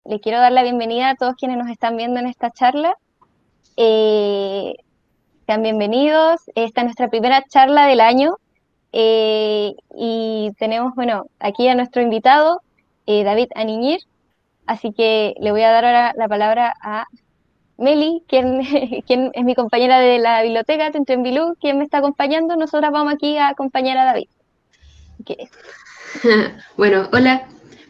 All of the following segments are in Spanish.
le quiero dar la bienvenida a todos quienes nos están viendo en esta charla. Eh, Sean bienvenidos. Esta es nuestra primera charla del año y tenemos, bueno, aquí a nuestro invitado, David Aniñir. Así que le voy a dar ahora la palabra a Meli, quien es mi compañera de la biblioteca Tentembilú, quien me está acompañando. Nosotras vamos aquí a acompañar a David. Ok. Bueno, hola.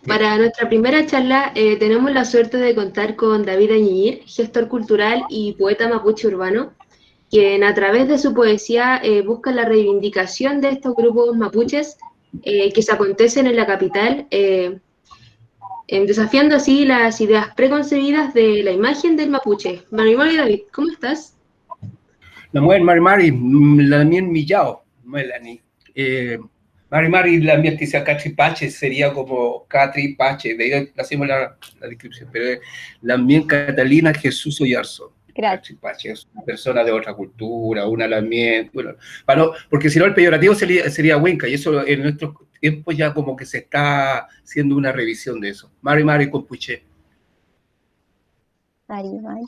Para nuestra primera charla tenemos la suerte de contar con David Añiñir, gestor cultural y poeta mapuche urbano, quien a través de su poesía busca la reivindicación de estos grupos mapuches que se acontecen en la capital, desafiando así las ideas preconcebidas de la imagen del mapuche. Manuel y David, ¿cómo estás? La mujer Mari Mari, la mien Millao, Melanie. Mari Mari, la mía que sea Catripache, sería como Catripache, de ahí hacemos la descripción, pero la mien Catalina Jesús Oyarzo. Gracias. Catripache es una persona de otra cultura, una lamien, bueno, porque si no el peyorativo sería Huenca, y eso en nuestros tiempos ya como que se está haciendo una revisión de eso. Mari Mari Compuche. Mari, Mari.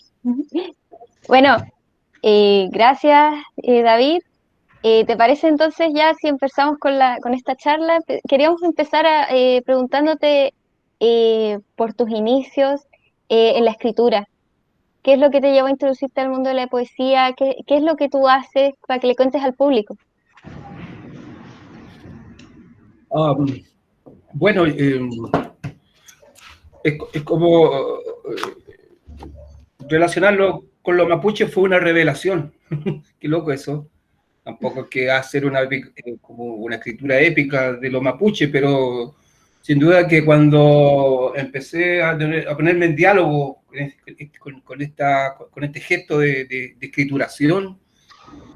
Bueno, gracias, David. ¿Te parece entonces ya si empezamos con esta charla? Queríamos empezar preguntándote por tus inicios en la escritura. ¿Qué es lo que te llevó a introducirte al mundo de la poesía? ¿Qué es lo que tú haces para que le cuentes al público? Bueno, es como relacionarlo con los mapuches fue una revelación. Qué loco eso. Tampoco es que hacer como una escritura épica de los mapuches, pero sin duda que cuando empecé a ponerme en diálogo con este gesto de escrituración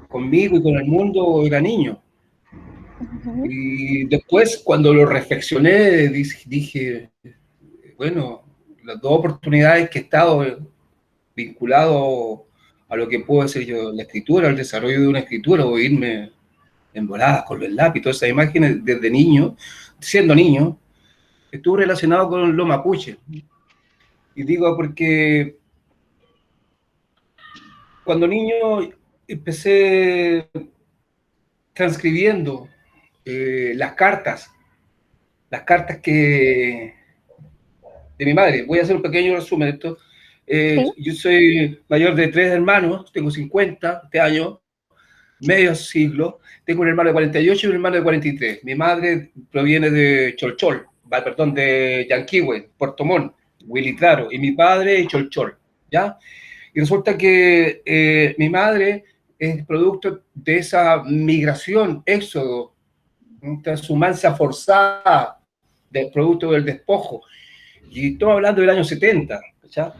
conmigo y con el mundo, era niño. Uh-huh. Y después, cuando lo reflexioné, dije, bueno, las dos oportunidades que he estado vinculado a lo que puedo decir yo, la escritura, el desarrollo de una escritura, o irme en voladas con el lápiz, todas esas imágenes desde niño, siendo niño, estuvo relacionado con los mapuches. Y digo porque cuando niño empecé transcribiendo las cartas de mi madre. Voy a hacer un pequeño resumen de esto. Sí. Yo soy mayor de 3 hermanos, tengo 50 este año, medio siglo. Tengo un hermano de 48 y un hermano de 43. Mi madre proviene de Cholchol, perdón, de Yanquihue, Puerto Montt, Willy Claro, y mi padre de Cholchol, ¿ya? Y resulta que mi madre es producto de esa migración, éxodo, transhumancia forzada, del producto del despojo. Y estamos hablando del año 70, ¿ya?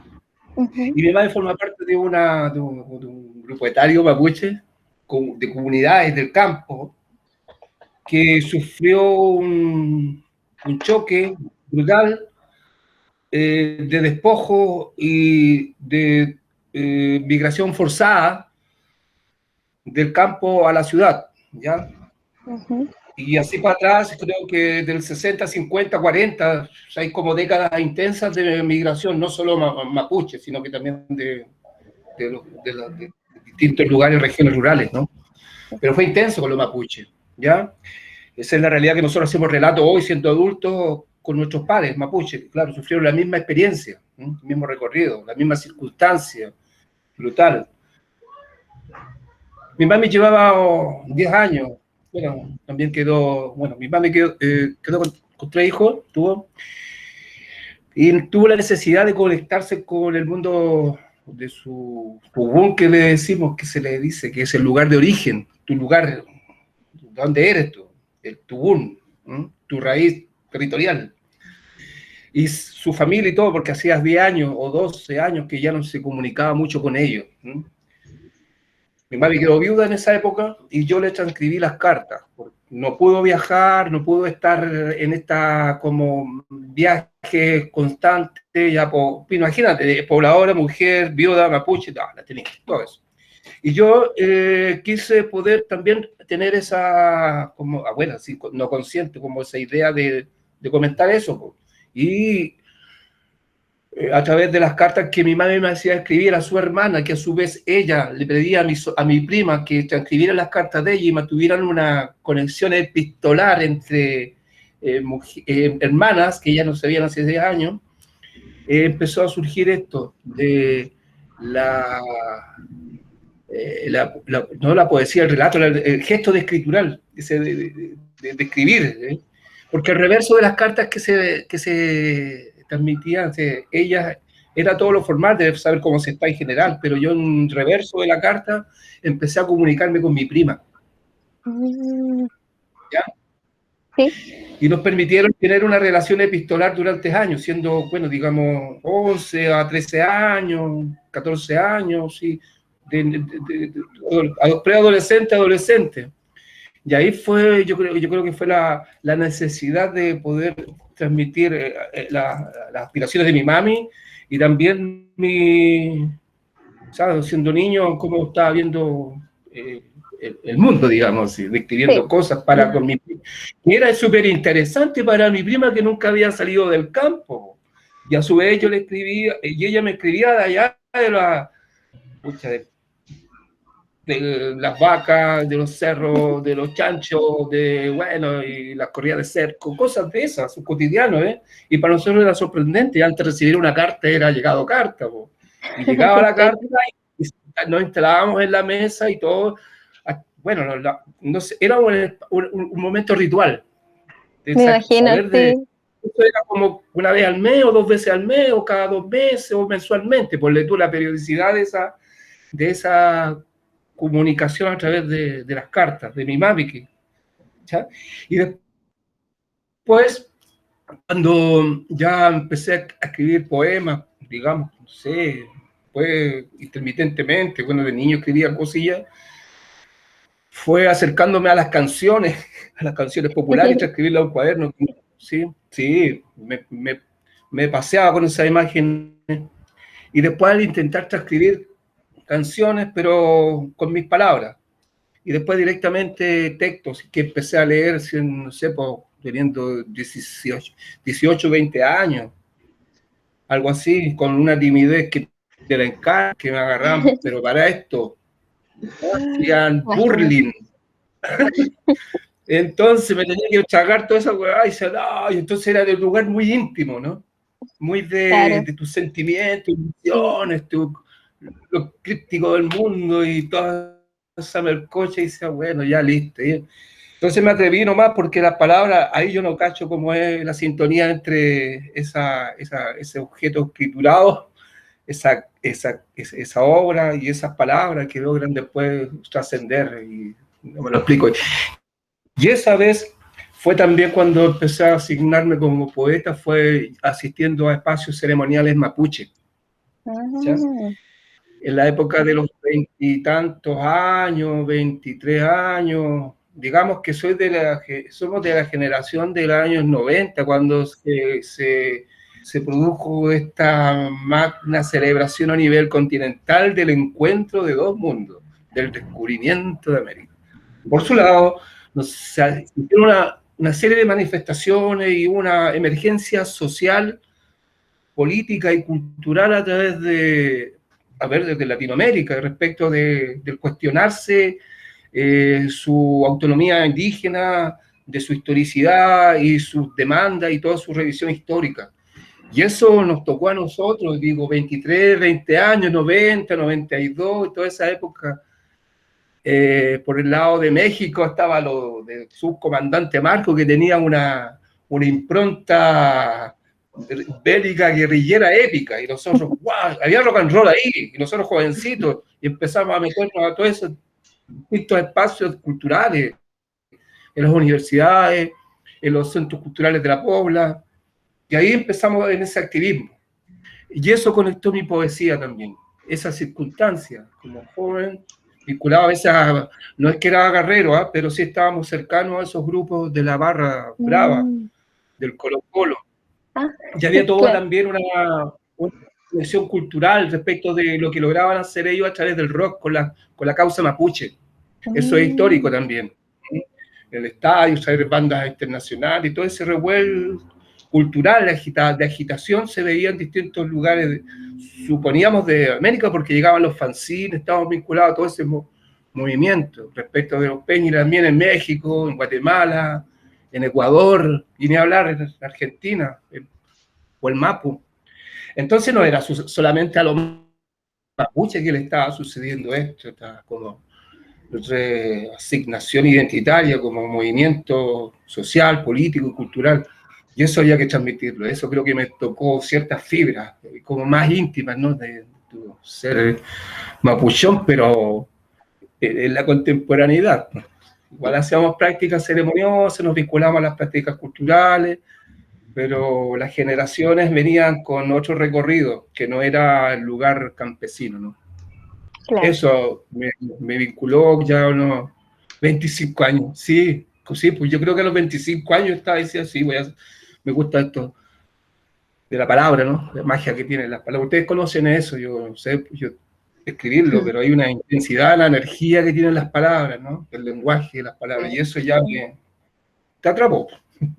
Uh-huh. Y mi madre forma parte de un grupo etario mapuche, de comunidades del campo, que sufrió un choque brutal de despojo y de migración forzada del campo a la ciudad, ¿ya? Uh-huh. Y así para atrás, creo que del 60, 50, 40, hay como décadas intensas de migración, no solo mapuche, sino que también de distintos lugares, regiones rurales, ¿no? Pero fue intenso con los mapuches, ¿ya? Esa es la realidad que nosotros hacemos relato hoy, siendo adultos, con nuestros padres mapuches. Claro, sufrieron la misma experiencia, ¿sí? El mismo recorrido, la misma circunstancia brutal. Mi mami llevaba 10 años, bueno, también quedó, bueno, mi mami quedó con 3 hijos, y tuvo la necesidad de conectarse con el mundo de su tubún, que le decimos, que se le dice, que es el lugar de origen, tu lugar, ¿dónde eres tú? El tubún, ¿eh? Tu raíz territorial. Y su familia y todo, porque hacía 10 años o 12 años que ya no se comunicaba mucho con ellos. Mi madre quedó viuda en esa época y yo le transcribí las cartas. No pudo viajar, no pudo estar en esta como viaje constante, ya imagínate, pobladora, mujer, viuda, mapuche, la tenía, todo eso. Y yo quise poder también tener esa, como abuela, así, no consciente, como esa idea de comentar eso. Y a través de las cartas que mi madre me hacía escribir a su hermana, que a su vez ella le pedía a mi prima que transcribiera las cartas de ella y mantuvieran una conexión epistolar entre hermanas, que ya no se veían hace 10 años, empezó a surgir esto de no la poesía, el relato, el gesto de escritural, de escribir, ¿eh? Porque el reverso de las cartas que se transmitían, ellas, era todo lo formal, de saber cómo se está en general, pero yo en reverso de la carta empecé a comunicarme con mi prima. ¿Ya? Sí. Y nos permitieron tener una relación epistolar durante años, siendo, bueno, digamos, 11 a 13 años, 14 años, sí, a los preadolescentes, adolescentes. Y ahí fue, yo creo que fue la necesidad de poder transmitir las aspiraciones de mi mami y también ¿sabes? Siendo niño, cómo estaba viendo el mundo, digamos, describiendo cosas con mi prima. Y era súper interesante para mi prima que nunca había salido del campo. Y a su vez yo le escribía, y ella me escribía de allá de las vacas, de los cerros, de los chanchos, bueno, y las corridas de cerco, cosas de esas, su cotidiano, ¿eh? Y para nosotros era sorprendente, antes de recibir una carta era llegado carta, ¿no? Y llegaba la carta y nos instalábamos en la mesa y todo, bueno, no sé, era un momento ritual. Me imagino, sí. Eso era como una vez al mes, o 2 veces al mes, o cada 2 meses, o mensualmente, por la periodicidad de esa comunicación a través de las cartas, de mi mami. ¿Ya? Y después, cuando ya empecé a escribir poemas, digamos, no sé, pues intermitentemente, bueno, de niño escribía cosillas, fue acercándome a las canciones populares y transcribirlas a un cuaderno. Sí, me paseaba con esa imagen. Y después al intentar transcribir canciones, pero con mis palabras. Y después directamente textos que empecé a leer, no sé, teniendo 18, 20 años, algo así, con una timidez que te la encarga, que me agarraban, pero para esto, hacían burling. Entonces me tenía que tragar toda esa hueá y entonces era de un lugar muy íntimo, ¿no? Muy de tus sentimientos, emociones, lo críptico del mundo y toda esa melcocha y decía, bueno, ya listo. Entonces me atreví nomás porque las palabras, ahí yo no cacho cómo es la sintonía entre ese objeto escriturado, esa obra y esas palabras que logran después trascender, y no me lo explico. Y esa vez fue también cuando empecé a asignarme como poeta, fue asistiendo a espacios ceremoniales mapuche. ¿Ya? En la época de los 20 y tantos años, 23 años, digamos que somos de la generación de los años 90, cuando se produjo esta magna celebración a nivel continental del encuentro de 2 mundos, del descubrimiento de América. Por su lado, se hicieron una serie de manifestaciones y una emergencia social, política y cultural a través desde Latinoamérica, respecto del cuestionarse su autonomía indígena, de su historicidad y sus demandas y toda su revisión histórica. Y eso nos tocó a nosotros, digo, 23, 20 años, 90, 92, toda esa época. Por el lado de México estaba lo del subcomandante Marco, que tenía una impronta bélica, guerrillera épica, y nosotros, wow, había rock and roll ahí, y nosotros jovencitos, y empezamos a meternos a todos esos distintos espacios culturales, en las universidades, en los centros culturales de la Pobla, y ahí empezamos en ese activismo. Y eso conectó mi poesía también, esas circunstancias, como joven, vinculado a veces no es que era guerrero, pero sí estábamos cercanos a esos grupos de la barra brava, del Colo-Colo. Y había todo también una conexión cultural respecto de lo que lograban hacer ellos a través del rock con la causa mapuche. Eso es histórico también. El estadio, saber bandas internacionales y todo ese revuelo cultural, de agitación, se veía en distintos lugares, suponíamos de América, porque llegaban los fanzines, estábamos vinculados a todo ese movimiento, respecto de los Peñas también en México, en Guatemala, en Ecuador, y ni hablar en Argentina, o el Mapu. Entonces no era solamente a los mapuches que le estaba sucediendo esto, estaba como reasignación identitaria, como movimiento social, político y cultural. Y eso había que transmitirlo. Eso creo que me tocó ciertas fibras, como más íntimas, ¿no? De ser mapuchón, pero en la contemporaneidad. Igual hacíamos prácticas ceremoniosas, nos vinculamos a las prácticas culturales, pero las generaciones venían con otro recorrido, que no era el lugar campesino, ¿no? Claro. Eso me vinculó ya unos 25 años, sí, pues yo creo que a los 25 años estaba diciendo, sí, me gusta esto de la palabra, ¿no? La magia que tienen las palabras. Ustedes conocen eso, yo no sé escribirlo, pero hay una intensidad, la energía que tienen las palabras, ¿no? El lenguaje de las palabras, y eso ya te atrapó.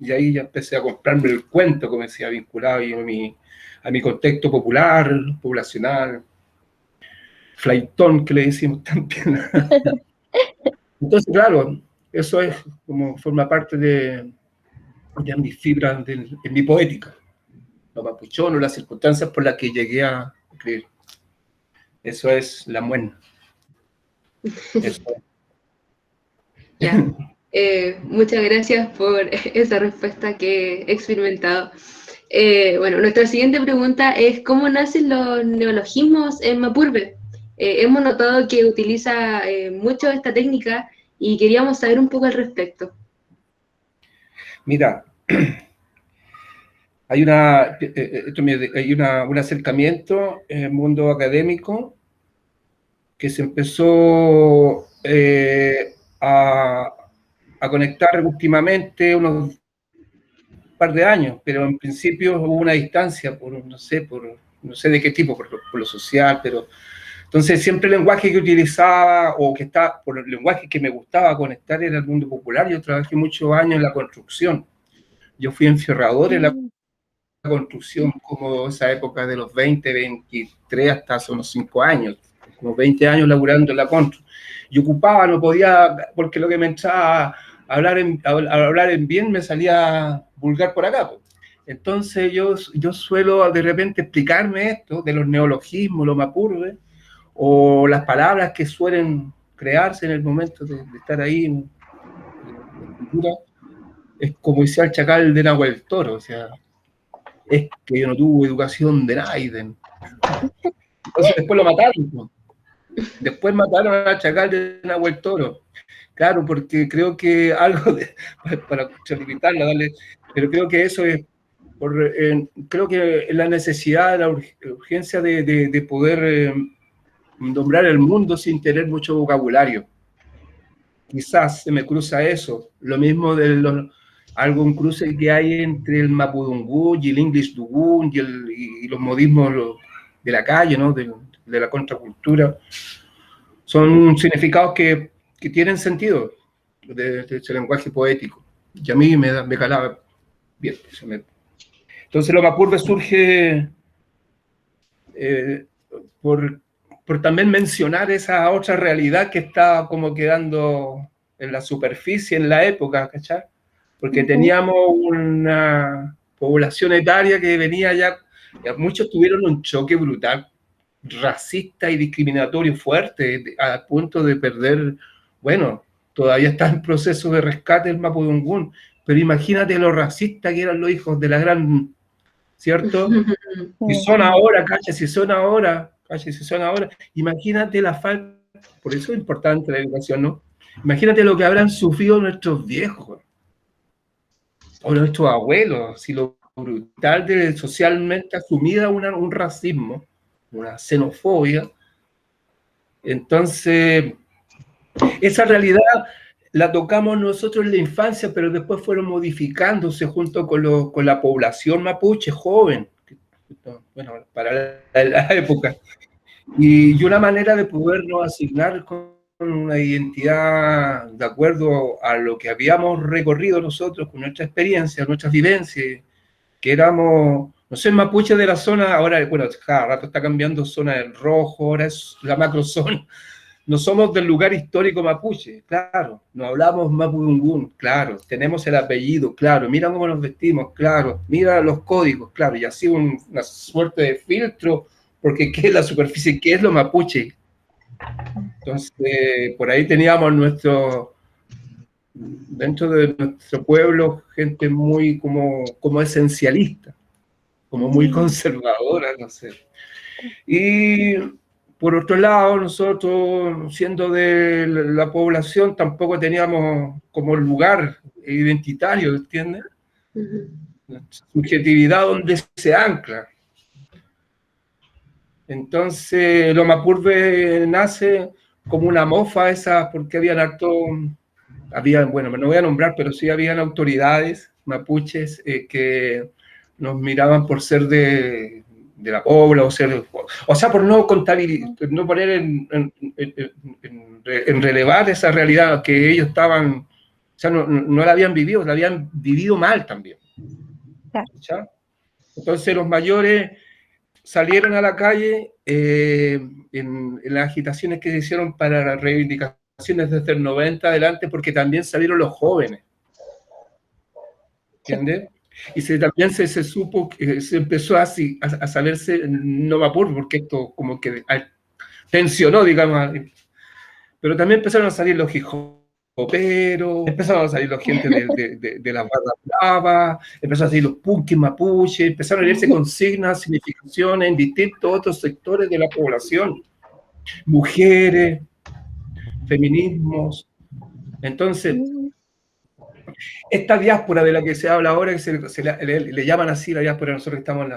Y ahí ya empecé a comprarme el cuento, como decía, vinculado a mi contexto popular, poblacional, flaitón, que le decimos también. Entonces, claro, eso es como forma parte de mis fibras, de mi poética. Lo mapuchón o las circunstancias por las que llegué a escribir. Eso es la muena. Eso. Ya. Muchas gracias por esa respuesta que he experimentado. Bueno, nuestra siguiente pregunta es ¿cómo nacen los neologismos en Mapurbe? Hemos notado que utiliza mucho esta técnica y queríamos saber un poco al respecto. Mira, hay un acercamiento en el mundo académico que se empezó a conectar últimamente unos par de años, pero en principio hubo una distancia no sé de qué tipo, por lo social, pero entonces siempre el lenguaje que utilizaba por el lenguaje que me gustaba conectar era el mundo popular. Yo trabajé muchos años en la construcción. Yo fui encerrador en la construcción como esa época de los 20, 23 hasta hace unos 5 años, como 20 años laburando en la construcción. Y ocupaba, no podía, porque lo que me entraba a hablar en bien me salía vulgar por acá. Entonces yo suelo de repente explicarme esto de los neologismos, los mapurbe, o las palabras que suelen crearse en el momento de estar ahí en la escritura. Es como decía el chacal de Nahuel Toro, o sea, es que yo no tuve educación de nadie. Entonces después lo mataron, ¿no? Después mataron al chacal de Nahuel Toro. Claro, porque creo que algo para limitarla, pero creo que eso es creo que la necesidad, la urgencia de poder nombrar el mundo sin tener mucho vocabulario. Quizás se me cruza eso. Lo mismo de algún cruce que hay entre el mapudungún y el English dugún y los modismos de la calle, ¿no? de la contracultura. Son significados que tienen sentido de ese lenguaje poético. Y a mí me calaba bien. Entonces lo mapurbe surge por también mencionar esa otra realidad que estaba como quedando en la superficie en la época, ¿cachai? Porque teníamos una población etaria que venía ya muchos tuvieron un choque brutal, racista y discriminatorio fuerte, a punto de perder, bueno, todavía está en proceso de rescate el mapudungún, pero imagínate lo racista que eran los hijos de la gran, ¿cierto? Si son ahora, si son ahora, imagínate la falta, por eso es importante la educación, ¿no? Imagínate lo que habrán sufrido nuestros viejos, o nuestros abuelos, si lo brutal de socialmente asumida un racismo, una xenofobia. Entonces, esa realidad la tocamos nosotros en la infancia, pero después fueron modificándose junto con la población mapuche joven, bueno, para la época. Y una manera de podernos asignar con una identidad de acuerdo a lo que habíamos recorrido nosotros, con nuestra experiencia, nuestras vivencias, que éramos, no sé, mapuche de la zona, ahora, bueno, cada rato está cambiando zona del rojo, ahora es la macrozona. No somos del lugar histórico mapuche, claro, no hablamos mapudungún, claro, tenemos el apellido, claro, mira cómo nos vestimos, claro, mira los códigos, claro, y así una suerte de filtro, porque ¿qué es la superficie? ¿Qué es lo mapuche? Entonces, por ahí teníamos dentro de nuestro pueblo, gente muy como esencialista, como muy conservadora, no sé. Y por otro lado, nosotros, siendo de la población, tampoco teníamos como lugar identitario, ¿entiendes? Subjetividad donde se ancla. Entonces, lo Mapurbe nace como una mofa esa, porque bueno, no voy a nombrar, pero sí habían autoridades mapuches que nos miraban por ser de la pobla, o sea, por no contabilizar, no poner en relevar esa realidad que ellos estaban, o sea, no la habían vivido, la habían vivido mal también. ¿Ya? Entonces los mayores salieron a la calle en las agitaciones que se hicieron para las reivindicaciones desde el 90 adelante, porque también salieron los jóvenes, ¿entiendes? Y también se supo que se empezó a saberse no vapor, porque esto como que tensionó, digamos, pero también empezaron a salir los hijoperos, empezaron a salir los gente de las barras bravas, empezaron a salir los punkis mapuche, empezaron a leerse consignas, significaciones en distintos otros sectores de la población, mujeres, feminismos. Entonces, esta diáspora de la que se habla ahora, que le llaman así la diáspora, nosotros estamos en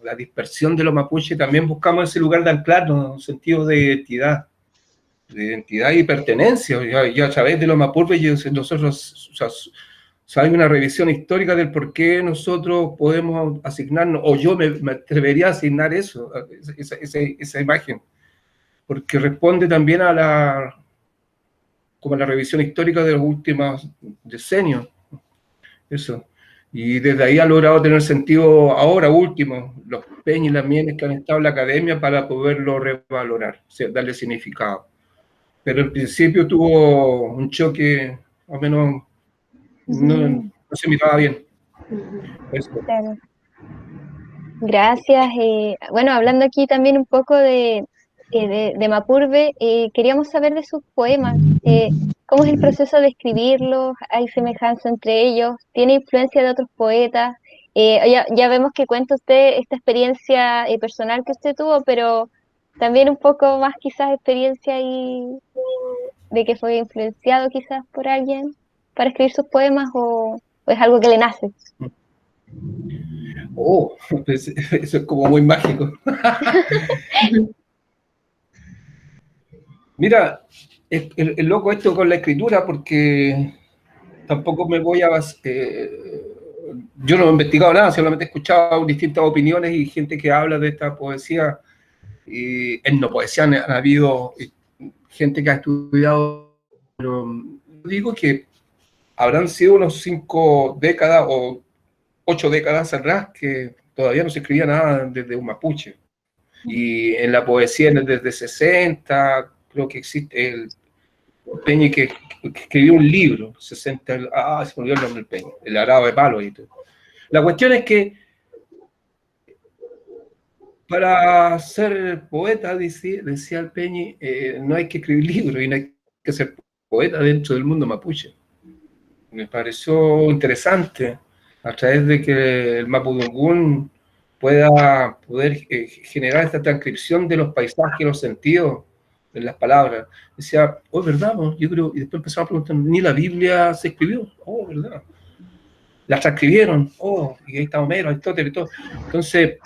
la dispersión de los mapuches, también buscamos ese lugar de anclarnos, un sentido de identidad y pertenencia. Y a través de los Mapurbe, nosotros, o sea, hay una revisión histórica del por qué nosotros podemos asignarnos, o yo me atrevería a asignar eso, esa imagen, porque responde también como la revisión histórica de los últimos decenios. Eso. Y desde ahí ha logrado tener sentido ahora último, los peñas y las mienes que han estado en la academia para poderlo revalorar, o sea, darle significado. Pero al principio tuvo un choque, al menos no se miraba bien. Eso. Claro. Gracias. Bueno, hablando aquí también un poco de Mapurbe, queríamos saber de sus poemas. ¿Cómo es el proceso de escribirlos? ¿Hay semejanza entre ellos? ¿Tiene influencia de otros poetas? Ya vemos que cuenta usted esta experiencia personal que usted tuvo, pero también un poco más quizás experiencia y de que fue influenciado quizás por alguien para escribir sus poemas o es algo que le nace. Oh, pues, eso es como muy mágico. Mira, es loco esto con la escritura, porque tampoco me voy a... yo no he investigado nada, solamente he escuchado distintas opiniones y gente que habla de esta poesía. Y en no poesía han habido gente que ha estudiado, pero digo que habrán sido unos 5 décadas o 8 décadas atrás que todavía no se escribía nada desde un mapuche. Y en la poesía desde 60, creo que existe el Peñi que escribió un libro, 60, se me olvidó el nombre del Peñi, el arado de palo y todo. La cuestión es que para ser poeta, decía el Peñi, no hay que escribir libros y no hay que ser poeta dentro del mundo mapuche. Me pareció interesante a través de que el mapudungún pueda poder generar esta transcripción de los paisajes y los sentidos de las palabras. Decía, oh, ¿verdad? Yo creo, y después empezaba a preguntar, ni la Biblia se escribió, oh, ¿verdad? La transcribieron, oh, y ahí está Homero, Aristóteles y todo. Entonces,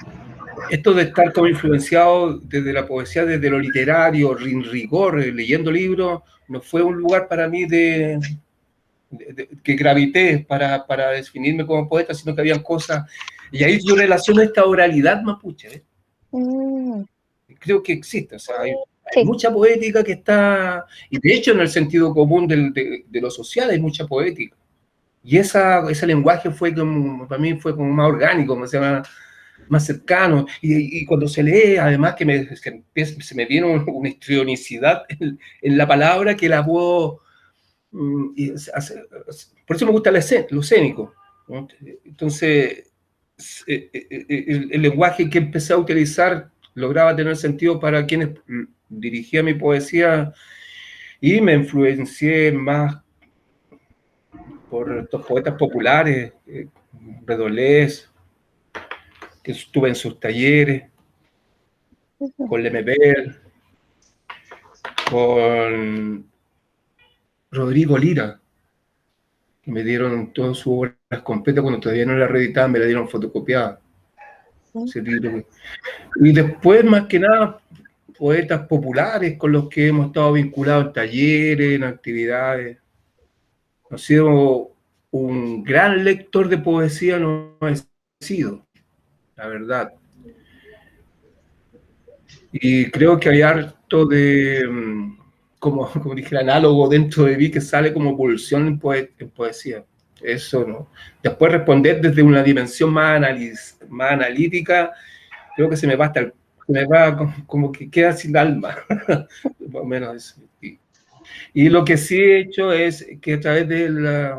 esto de estar como influenciado desde la poesía, desde lo literario, en rigor, leyendo libros, no fue un lugar para mí que gravité para definirme como poeta, sino que habían cosas, y ahí yo relaciono esta oralidad mapuche, ¿eh? Creo que existe, o sea, hay mucha poética que está, y de hecho en el sentido común de lo social hay mucha poética, Y ese lenguaje fue como, para mí fue como más orgánico, más cercano. Y cuando se lee, además que se me viene una histrionicidad en la palabra que la puedo... por eso me gusta lo escénico, ¿no? Entonces, el lenguaje que empecé a utilizar lograba tener sentido para quienes dirigía mi poesía, y me influencié más por estos poetas populares, Redolés, que estuve en sus talleres, con Lemebel, con Rodrigo Lira, que me dieron todas sus obras completas cuando todavía no la reeditaban, me la dieron fotocopiada. Y después, más que nada, poetas populares con los que hemos estado vinculados en talleres, en actividades. No he sido un gran lector de poesía, no he sido, la verdad. Y creo que hay harto de, como dije, el análogo dentro de mí que sale como pulsión en poesía. Eso, ¿no? Después responder desde una dimensión más analítica, creo que se me va como que queda sin alma. Más o menos eso. Y lo que sí he hecho es que a través de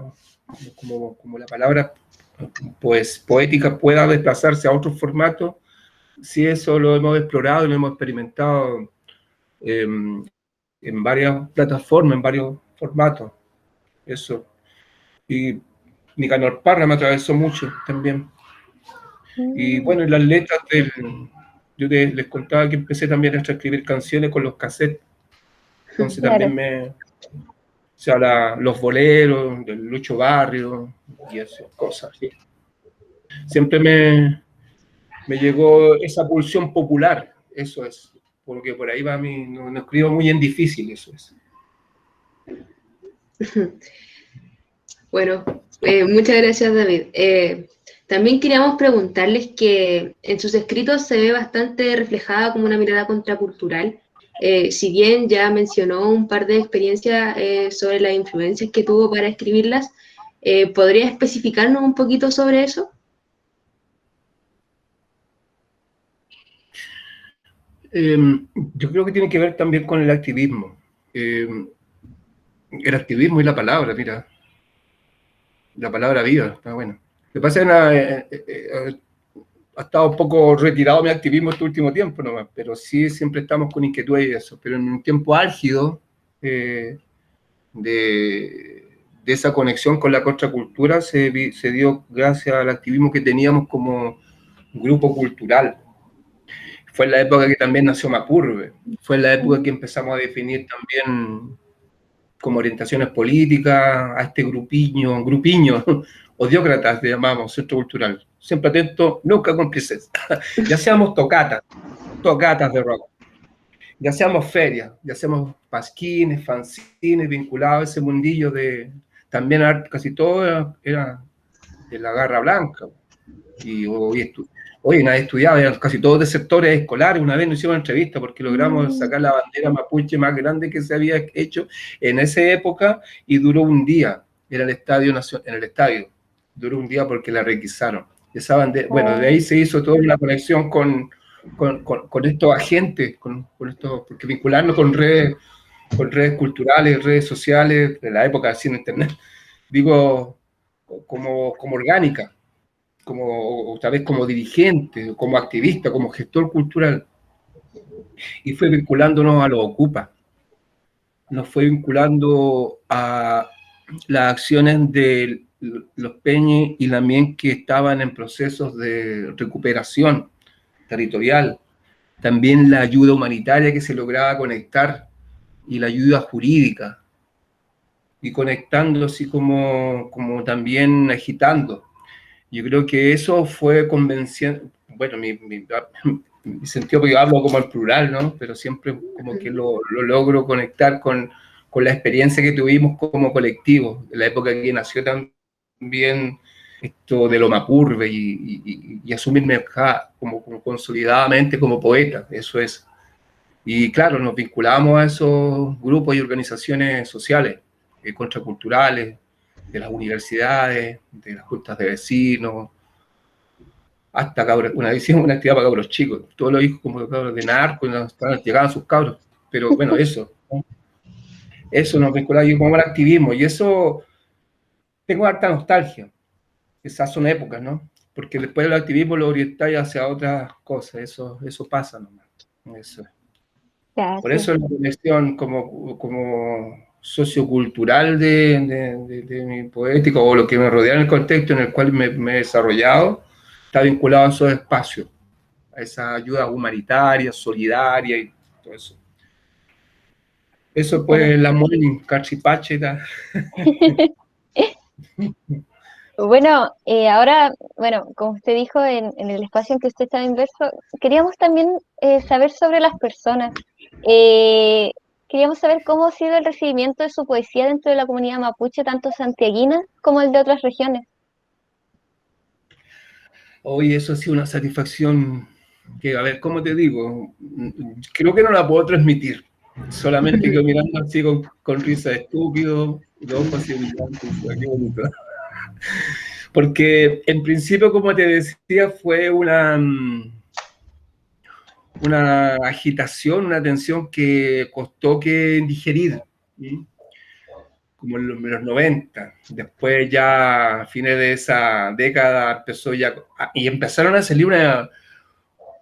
como la palabra pues, poética pueda desplazarse a otro formato, sí, eso lo hemos explorado y lo hemos experimentado en varias plataformas, en varios formatos. Eso. Y Nicanor Parra me atravesó mucho también. Y bueno, en las letras yo les contaba que empecé también a escribir canciones con los cassettes. Entonces Claro. también o sea, los boleros, del Lucho Barrio y esas cosas. ¿Sí? Siempre me llegó esa pulsión popular, eso es, porque por ahí va mí, no escribo muy en difícil, eso es. Bueno, muchas gracias, David. También queríamos preguntarles que en sus escritos se ve bastante reflejada como una mirada contracultural. Si bien ya mencionó un par de experiencias sobre las influencias que tuvo para escribirlas, ¿podría especificarnos un poquito sobre eso? Yo creo que tiene que ver también con el activismo. El activismo y la palabra, mira, la palabra viva, está bueno. Lo que pasa es que ha estado un poco retirado mi activismo este último tiempo nomás, pero sí siempre estamos con inquietud y eso. Pero en un tiempo álgido de esa conexión con la contracultura se dio gracias al activismo que teníamos como grupo cultural. Fue en la época que también nació Mapurbe, fue en la época que empezamos a definir también como orientaciones políticas a este grupiño, odiócratas le llamamos, centro cultural. Siempre atento, nunca cómplices. Ya seamos tocatas de rock, ya seamos ferias, ya seamos pasquines, fanzines, vinculados a ese mundillo de... También casi todo era de la Garra Blanca. Y hoy nadie estudiaba, eran casi todos de sectores escolares. Una vez nos hicimos una entrevista porque logramos sacar la bandera mapuche más grande que se había hecho en esa época y duró un día en el estadio. Duró un día porque la requisaron. Esa bandera, bueno, de ahí se hizo toda una conexión con estos agentes, porque vincularnos con redes culturales, redes sociales, de la época sin internet, digo, como orgánica, otra vez como dirigente, como activista, como gestor cultural, y fue vinculándonos a los Ocupa, nos fue vinculando a las acciones de los Peñes y también que estaban en procesos de recuperación territorial, también la ayuda humanitaria que se lograba conectar y la ayuda jurídica, y conectando así como también agitando. Yo creo que eso fue convenciendo, bueno, mi sentido, porque yo hablo como al plural, ¿no? Pero siempre como que lo logro conectar con la experiencia que tuvimos como colectivo, de la época que nació también esto de lo Mapurbe y asumirme como consolidadamente como poeta, eso es. Y claro, nos vinculamos a esos grupos y organizaciones sociales, contraculturales, de las universidades, de las juntas de vecinos, hasta cabros, una actividad para cabros chicos, todos los hijos como cabros de narco, llegaban sus cabros, pero bueno, eso nos vinculaba yo como al activismo, y eso tengo harta nostalgia, esas son épocas, ¿no? Porque después del activismo lo orientáis hacia otras cosas, eso pasa nomás. Eso. Ya, Por sí. eso la conexión como sociocultural de mi poético, o lo que me rodea en el contexto en el cual me he desarrollado, está vinculado a esos espacios, a esa ayuda humanitaria, solidaria y todo eso. Eso Bueno. pues la Molly, Cachipache. Bueno, ahora, bueno, como usted dijo, en el espacio en que usted estaba inverso, queríamos también saber sobre las personas. Eh, Queríamos saber cómo ha sido el recibimiento de su poesía dentro de la comunidad mapuche, tanto santiaguina como el de otras regiones. Hoy eso ha sido una satisfacción que, a ver, ¿cómo te digo? Creo que no la puedo transmitir. Solamente que mirando así con risa de estúpido, los ojos así brillantes, qué bonito. Porque en principio, como te decía, fue una agitación, una tensión que costó que digerir, ¿sí? Como en los 90. Después ya a fines de esa década empezó ya, y empezaron a salir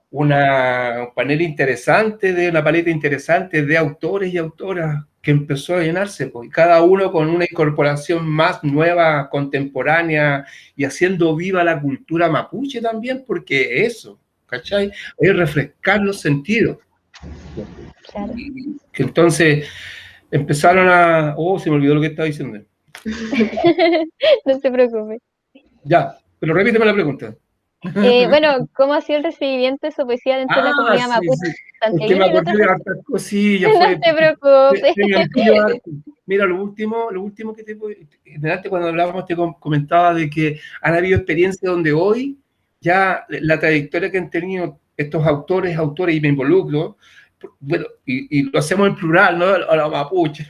una panel interesante, de una paleta interesante de autores y autoras que empezó a llenarse, pues, cada uno con una incorporación más nueva, contemporánea, y haciendo viva la cultura mapuche también, porque eso, ¿cachai? Es refrescar los sentidos. Claro. Y que entonces empezaron a... Oh, se me olvidó lo que estaba diciendo. No se preocupe. Ya, pero repíteme la pregunta. Bueno, ¿cómo ha sido el recibimiento de su poesía dentro de la Ah, comunidad sí, mapuche, sí. Es que me santiaguina y acordé otras de regiones? hartas cosillas, No se preocupe. se me amplió harto. Mira, lo último que delante cuando hablábamos te comentaba de que han habido experiencias donde hoy ya la trayectoria que han tenido estos autores, y me involucro, bueno, y lo hacemos en plural, ¿no? A la mapuche,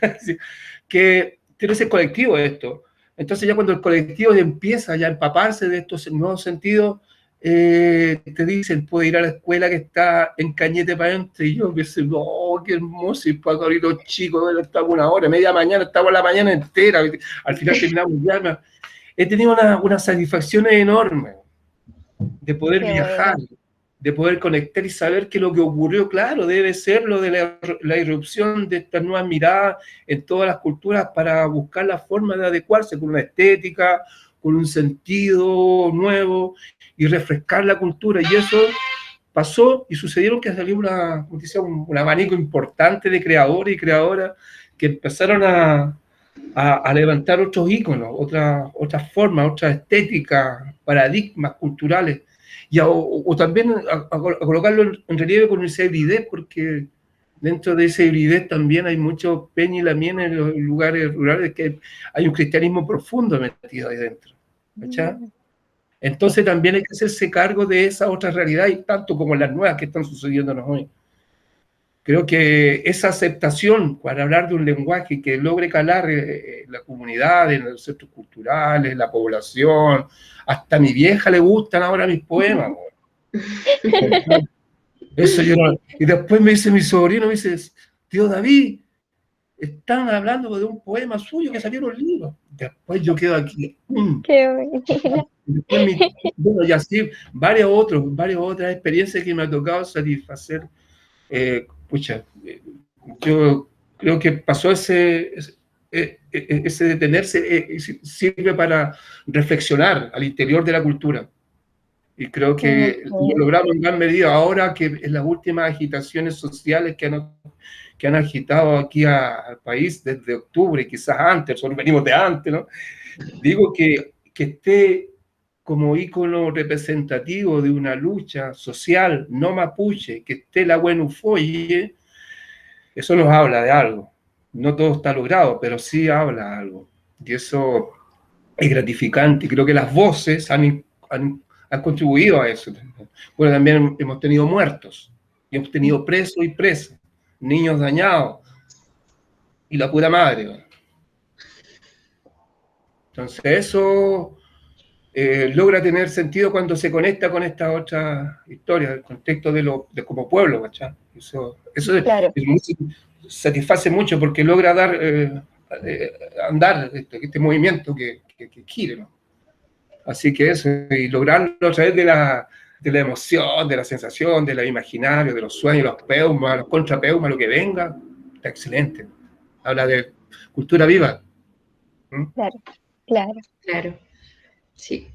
que tiene ese colectivo esto. Entonces ya cuando el colectivo empieza ya a empaparse de estos nuevos sentidos, te dicen, puede ir a la escuela que está en Cañete para adentro, y yo pensé, no, qué hermoso, y para ahorita chicos, estaba una hora, media mañana, estaba la mañana entera, al final terminamos ya. He tenido una satisfacción enorme de poder Qué viajar, bueno. de poder conectar y saber que lo que ocurrió, claro, debe ser lo de la irrupción de estas nuevas miradas en todas las culturas para buscar la forma de adecuarse con una estética, con un sentido nuevo y refrescar la cultura. Y eso pasó y sucedieron que salió un abanico importante de creadores y creadoras que empezaron a levantar otros íconos, otras formas, otras estéticas, paradigmas culturales, o también a colocarlo en relieve con esa hibridez, porque dentro de esa hibridez también hay mucho peña y lamien en los lugares rurales, que hay un cristianismo profundo metido ahí dentro. ¿Cachai? Sí, Entonces también hay que hacerse cargo de esa otra realidad, y tanto como las nuevas que están sucediéndonos hoy. Creo que esa aceptación para hablar de un lenguaje que logre calar en la comunidad, en los centros culturales, en la población, hasta a mi vieja le gustan ahora mis poemas. Eso yo y después me dice mi sobrino, me dice, tío David, están hablando de un poema suyo que salió en un libro. Después yo quedo aquí. qué bueno. Después bueno, y así varias otras experiencias que me ha tocado satisfacer. Pucha, yo creo que pasó ese detenerse, sirve para reflexionar al interior de la cultura. Y creo que lo Sí. logramos en gran medida ahora que en las últimas agitaciones sociales que han agitado aquí al país desde octubre, quizás antes, nosotros venimos de antes, ¿no? Digo que esté como ícono representativo de una lucha social no mapuche, que esté la Ufoye, eso nos habla de algo. No todo está logrado, pero sí habla de algo. Y eso es gratificante. Y creo que las voces han contribuido a eso. Bueno, también hemos tenido muertos, y hemos tenido presos y presas, niños dañados, y la pura madre. Entonces eso logra tener sentido cuando se conecta con esta otra historia, el contexto de como pueblo, ¿cachai? Eso Claro, satisface mucho porque logra dar andar este movimiento que quiere, ¿no? Así que eso, y lograrlo a través de la emoción, de la sensación, del imaginario, de los sueños, los peumas, los contrapeumas, lo que venga, está excelente. Habla de cultura viva. ¿Mm? claro, claro. Claro, sí.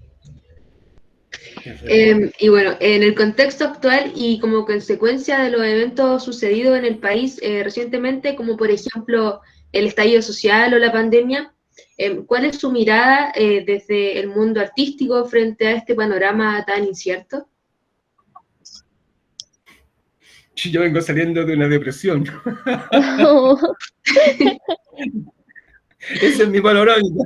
Eso es. Y bueno, en el contexto actual y como consecuencia de los eventos sucedidos en el país recientemente, como por ejemplo el estallido social o la pandemia, ¿cuál es su mirada desde el mundo artístico frente a este panorama tan incierto? Yo vengo saliendo de una depresión. Ese es mi panorámica.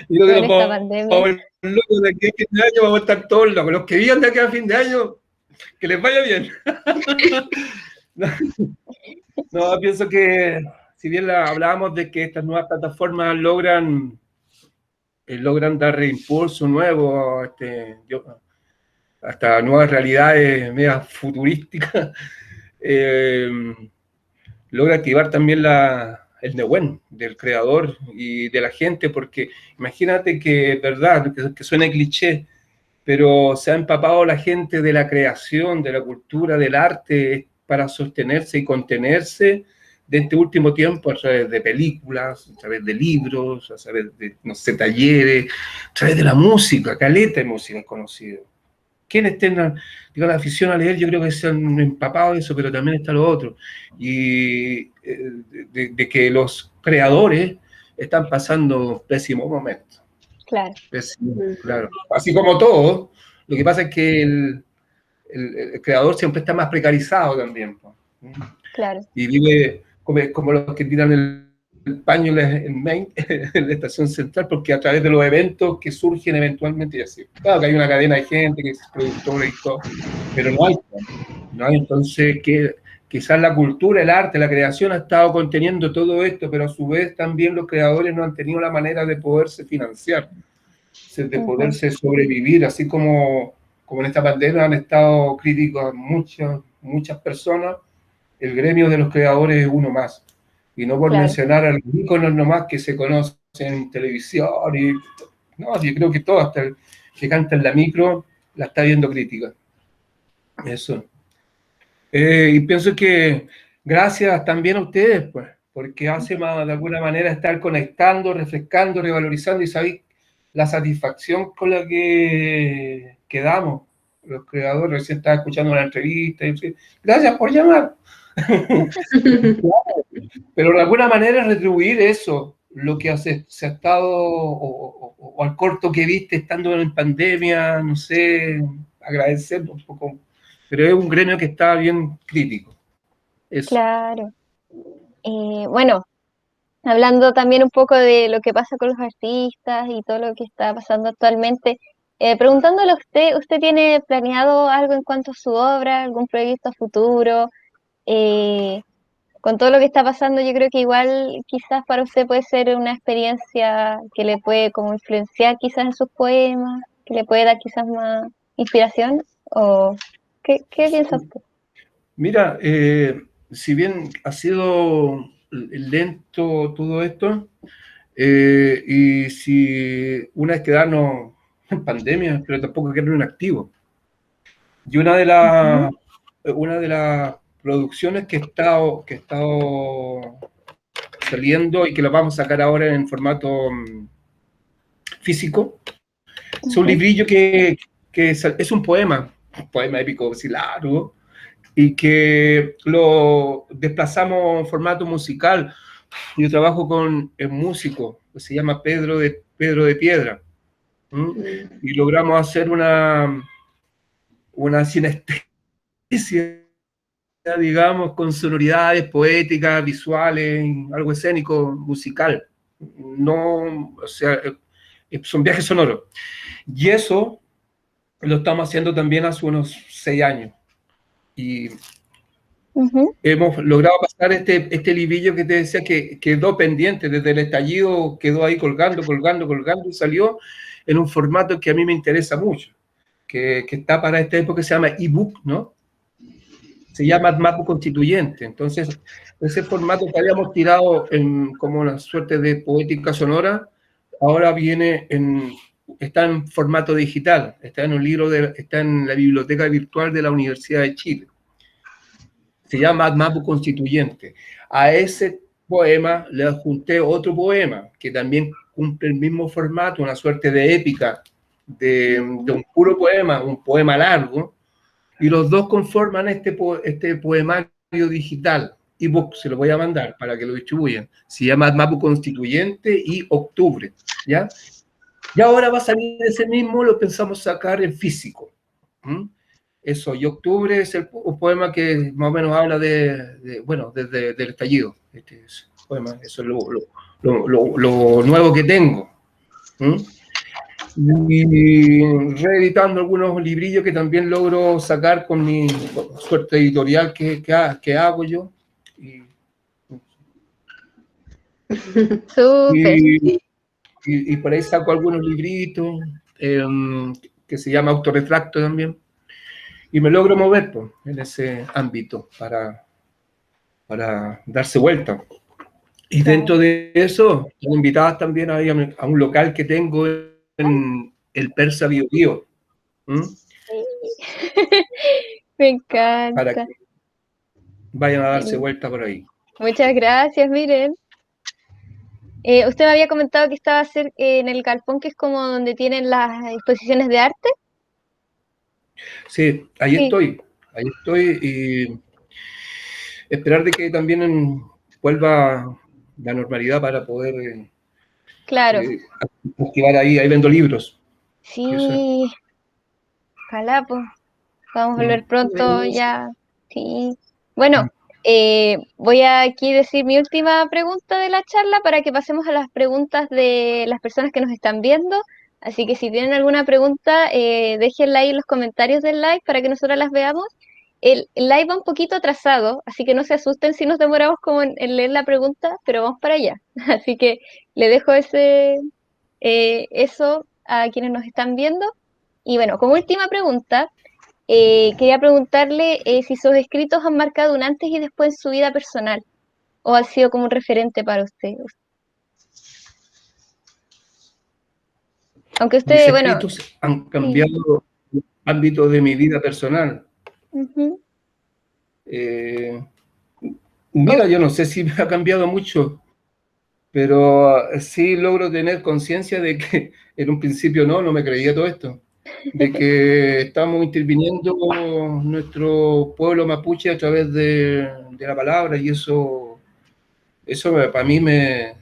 Y creo que Con nos esta vamos a pandemia. volver locos de aquí a fin de año, vamos a estar todos locos. Los que vivan de aquí a fin de año, que les vaya bien. No, pienso que si bien hablábamos de que estas nuevas plataformas logran dar impulso nuevo hasta nuevas realidades medias futurísticas, logra activar también el Nehuen del creador y de la gente, porque imagínate que es verdad, que suena cliché, pero se ha empapado la gente de la creación, de la cultura, del arte, para sostenerse y contenerse de este último tiempo a través de películas, a través de libros, a través de, no sé, talleres, a través de la música, caleta de música conocida. Quienes tengan, digamos, la afición a leer, yo creo que se han empapado de eso, pero también está lo otro. Y de que los creadores están pasando pésimos momentos. Claro, Pésimo, claro. Así como todo, lo que pasa es que el creador siempre está más precarizado también, ¿no? claro. Y vive como los que tiran el paño en Main, en la estación central, porque a través de los eventos que surgen eventualmente y así. Claro que hay una cadena de gente que es productora y todo, pero no hay entonces que quizás la cultura, el arte, la creación ha estado conteniendo todo esto, pero a su vez también los creadores no han tenido la manera de poderse financiar, de Ujú, poderse sobrevivir, así como en esta pandemia han estado críticos muchas personas. El gremio de los creadores es uno más. Y no por claro, mencionar a los íconos nomás que se conocen en televisión. No, yo creo que todo, hasta el que canta en la micro, la está viendo crítica. Eso. Y pienso que gracias también a ustedes, pues, porque hace más, de alguna manera estar conectando, refrescando, revalorizando y sabéis la satisfacción con la que quedamos los creadores. Recién estaba escuchando una entrevista y decía, gracias por llamar. Pero de alguna manera retribuir eso, lo que se ha estado, o al corto que viste estando en pandemia, no sé, agradecer un poco. Pero es un gremio que está bien crítico. Eso. claro. Bueno, hablando también un poco de lo que pasa con los artistas y todo lo que está pasando actualmente, preguntándole a usted, ¿usted tiene planeado algo en cuanto a su obra, algún proyecto a futuro? Eh, con todo lo que está pasando, yo creo que igual quizás para usted puede ser una experiencia que le puede como influenciar quizás en sus poemas, que le puede dar quizás más inspiración, o ¿qué piensa usted? Mira, si bien ha sido lento todo esto, y si una es quedarnos en pandemia, pero tampoco quedarnos en activo. Y Ujú, una de las producciones que he estado saliendo y que la vamos a sacar ahora en formato físico, es un ujú, librillo que es un poema épico, así largo, y que lo desplazamos en formato musical. Yo trabajo con un músico que se llama Pedro de Piedra, ¿m? Y logramos hacer una sinestesia, digamos, con sonoridades poéticas, visuales, algo escénico, musical. No, o sea, son viajes sonoros. Y eso lo estamos haciendo también hace unos 6 años. Y Ujú. hemos logrado pasar este librillo que te decía que quedó pendiente desde el estallido, quedó ahí colgando y salió en un formato que a mí me interesa mucho, que está para esta época, que se llama ebook, ¿no? Se llama Mapu Constituyente. Entonces, ese formato que habíamos tirado como una suerte de poética sonora, ahora está en formato digital, está en un libro, está en la biblioteca virtual de la Universidad de Chile. Se llama Mapu Constituyente. A ese poema le adjunté otro poema que también cumple el mismo formato, una suerte de épica, de un puro poema, un poema largo, y los dos conforman este poemario digital. Ebook, se lo voy a mandar para que lo distribuyan. Se llama Mapu Constituyente y Octubre, ¿ya? Y ahora va a salir ese mismo, lo pensamos sacar en físico. ¿Mm? Eso, y Octubre es un poema que más o menos habla bueno, desde el estallido. Este es poema, eso es lo nuevo que tengo. ¿Mm? Y reeditando algunos librillos que también logro sacar con mi suerte editorial que hago yo. Súper. Y por ahí saco algunos libritos que se llama Autorretracto también. Y me logro mover pues, en ese ámbito para darse vuelta. Y dentro de eso, están invitadas también a un local que tengo en el Persa Bio Bio. Me Para encanta. que vayan a darse Sí. vuelta por ahí. Muchas gracias, miren. Usted me había comentado que estaba en el galpón, que es como donde tienen las exposiciones de arte. Sí, Sí, ahí estoy y esperar de que también vuelva la normalidad para poder claro. eh, activar ahí vendo libros. Eso es. Sí, ojalá, pues, vamos a volver pronto ya. Sí. Bueno, voy a aquí decir mi última pregunta de la charla para que pasemos a las preguntas de las personas que nos están viendo. Así que si tienen alguna pregunta, déjenla ahí en los comentarios del live para que nosotros las veamos. El live va un poquito atrasado, así que no se asusten si nos demoramos como en leer la pregunta, pero vamos para allá. Así que le dejo eso a quienes nos están viendo. Y bueno, como última pregunta, quería preguntarle si sus escritos han marcado un antes y después en su vida personal o han sido como un referente para usted. Aunque Mis usted, bueno, escritos han sí. cambiado el ámbito de mi vida personal. Ujú. Eh, O- Mira, yo no sé si me ha cambiado mucho, pero sí logro tener conciencia de que en un principio no me creía todo esto, de que estamos interviniendo nuestro pueblo mapuche a través de la palabra y eso para mí me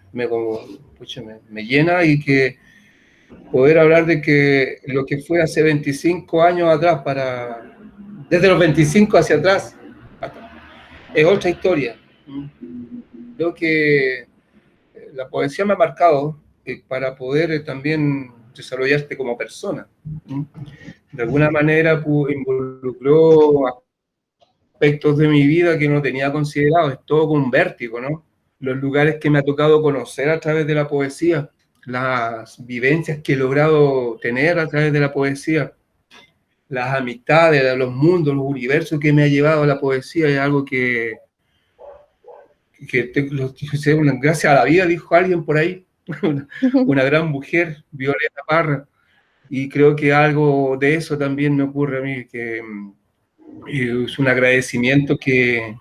llena y que poder hablar de que lo que fue hace 25 años atrás, desde los 25 hacia atrás, es otra historia. Creo que la poesía me ha marcado para poder también desarrollarte como persona. De alguna manera involucró aspectos de mi vida que no tenía considerado, es todo con un vértigo, ¿no? Los lugares que me ha tocado conocer a través de la poesía, las vivencias que he logrado tener a través de la poesía, las amistades, los mundos, los universos que me ha llevado la poesía, es algo gracias a la vida, dijo alguien por ahí, una gran mujer, Violeta Parra, y creo que algo de eso también me ocurre a mí, que es un agradecimiento que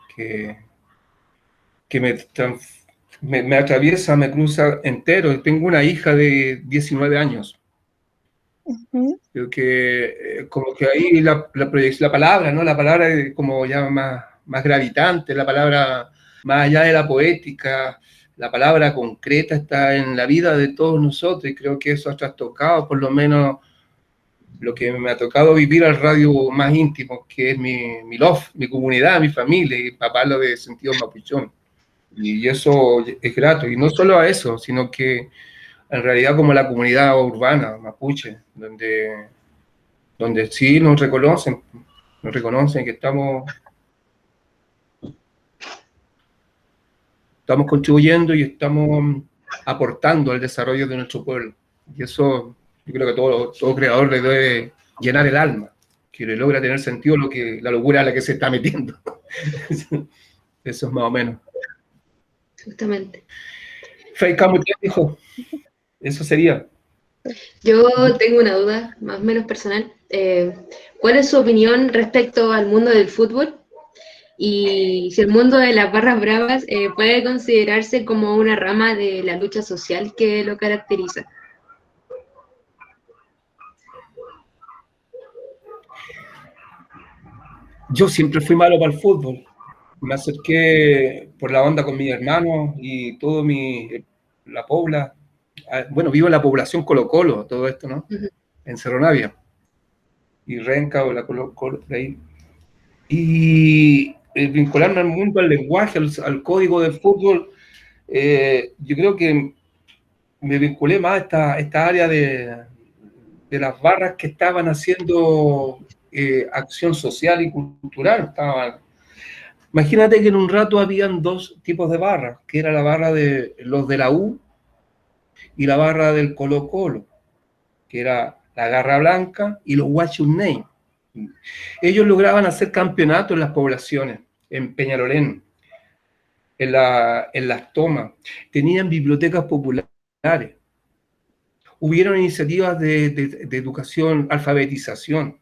me atraviesa, me cruza entero. Tengo una hija de 19 años. Ujú. Creo que como que ahí la palabra, ¿no? La palabra es como ya más gravitante, la palabra más allá de la poética, la palabra concreta está en la vida de todos nosotros y creo que eso ha trastocado por lo menos lo que me ha tocado vivir al radio más íntimo, que es mi love, mi comunidad, mi familia, y papá lo de sentido mapuchón. Y eso es grato, y no solo a eso, sino que en realidad como la comunidad urbana mapuche, donde sí nos reconocen que estamos estamos contribuyendo y estamos aportando al desarrollo de nuestro pueblo. Y eso yo creo que todo creador le debe llenar el alma, que le logra tener sentido la locura a la que se está metiendo. Eso es más o menos. Justamente. Fey Camus dijo, eso sería. Yo tengo una duda más o menos personal. ¿Cuál es su opinión respecto al mundo del fútbol? Y si el mundo de las barras bravas puede considerarse como una rama de la lucha social que lo caracteriza. Yo siempre fui malo para el fútbol. Me acerqué por la onda con mis hermanos y la pobla. Bueno, vivo en la población Colo-Colo, todo esto, ¿no? En Cerro Navia. Y Renca o la Colo-Colo, por ahí. Y vincularme al mundo, al lenguaje, al código del fútbol, yo creo que me vinculé más a esta área de las barras que estaban haciendo acción social y cultural. Imagínate que en un rato habían dos tipos de barras, que era la barra de los de la U y la barra del Colo-Colo, que era la Garra Blanca y los Guachunay. Ellos lograban hacer campeonatos en las poblaciones, en Peñalolén, en Las Tomas. Tenían bibliotecas populares. Hubieron iniciativas de educación, alfabetización.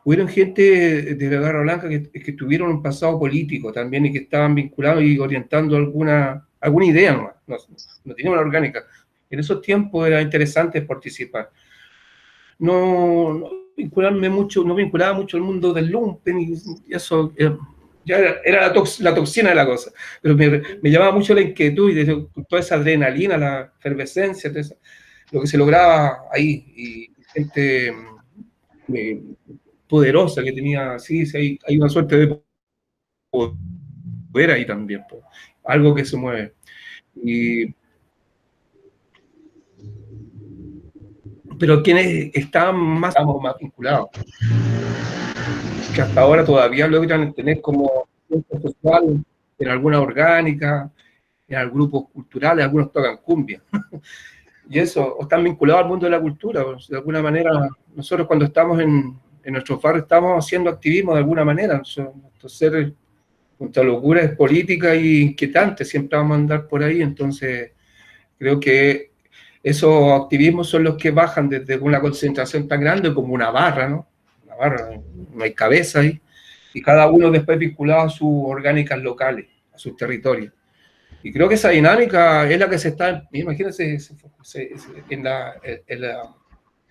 Hubieron gente de la Garra Blanca que tuvieron un pasado político también y que estaban vinculados y orientando alguna idea, no tenían una orgánica. En esos tiempos era interesante participar. No vinculaba mucho al mundo del lumpen y eso ya era la toxina de la cosa, pero me llamaba mucho la inquietud y toda esa adrenalina, la efervescencia, lo que se lograba ahí, y gente poderosa que tenía, sí, hay una suerte de poder ahí también, pues, algo que se mueve. Pero quienes estamos más vinculados, que hasta ahora todavía logran tener como social en alguna orgánica, en algunos grupos culturales, algunos tocan cumbia. Y eso, o están vinculados al mundo de la cultura, o de alguna manera, nosotros cuando estamos en nuestros barrios estamos haciendo activismo de alguna manera, nuestro ser contra locura es política y inquietante, siempre vamos a andar por ahí, entonces creo que esos activismos son los que bajan desde una concentración tan grande como una barra, ¿no? Una barra, no hay cabeza ahí, y cada uno después vinculado a sus orgánicas locales, a sus territorios. Y creo que esa dinámica es la que se está, imagínense, en las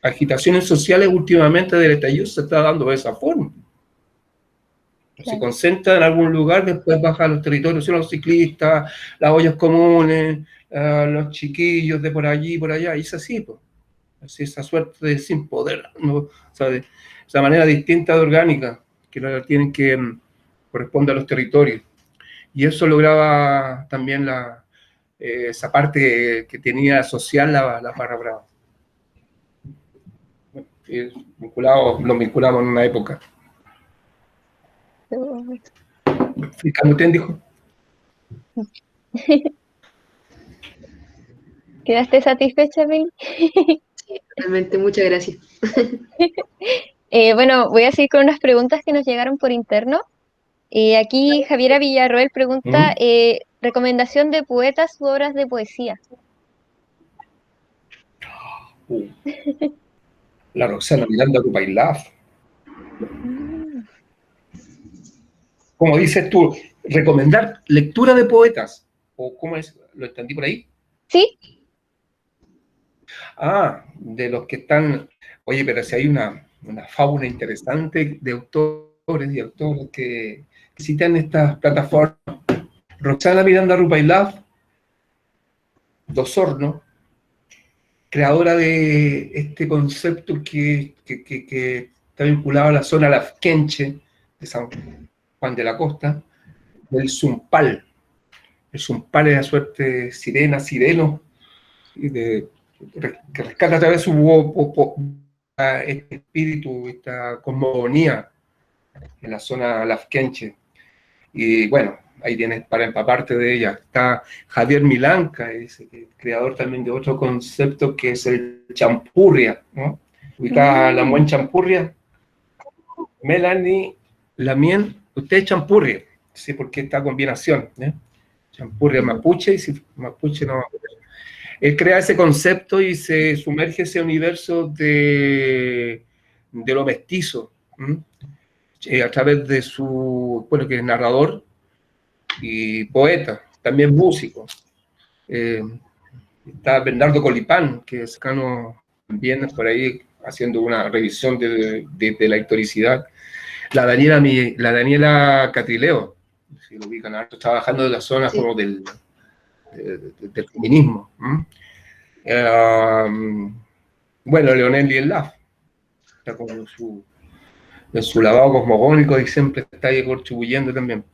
agitaciones sociales últimamente del estallido se está dando de esa forma. Se concentra en algún lugar, después baja a los territorios, son los ciclistas, las ollas comunes, los chiquillos de por allí, por allá, y es así, pues. Así, esa suerte de sin poder, ¿no? O sea, esa manera distinta de orgánica que tienen que corresponde a los territorios. Y eso lograba también esa parte que tenía social la barra brava. Los vinculamos en una época. Camuten dijo. ¿Quedaste satisfecha, Billy? Sí, realmente, muchas gracias. Bueno, voy a seguir con unas preguntas que nos llegaron por interno. Aquí Javiera Villarroel pregunta, recomendación de poetas u obras de poesía. La Roxana Miranda Rupailaf. Como dices tú, recomendar lectura de poetas. ¿O cómo es? ¿Lo entendí por ahí? Sí. De los que están... Oye, pero si hay una fábula interesante de autores y autoras que citan estas plataformas. Roxana Miranda Rupailaf, d'Osorno, creadora de este concepto que está vinculado a la zona lafkenche de San Juan de la Costa, del Zumpal. El Zumpal es la suerte de sirena, sireno, que rescata a través de su este espíritu, esta cosmogonía en la zona lafkenche. Y bueno, ahí tienes para empaparte de ella. Está Javier Milanca, que es creador también de otro concepto que es el champurria, ¿no? Ubicada la Muen Champurria. Melanie Lamien, usted es champurria, sí, porque esta combinación, ¿eh? Champurria mapuche, y si mapuche no. Él crea ese concepto y se sumerge ese universo de lo mestizo, a través de su, bueno, que es narrador y poeta, también músico. Está Bernardo Colipán, que es cercano también por ahí haciendo una revisión de la historicidad. La Daniela Catrileo, si lo ubican, trabajando en las zonas como del feminismo. Bueno, Leonel Lielaf, está como en su lavado cosmogónico y siempre está ahí contribuyendo también.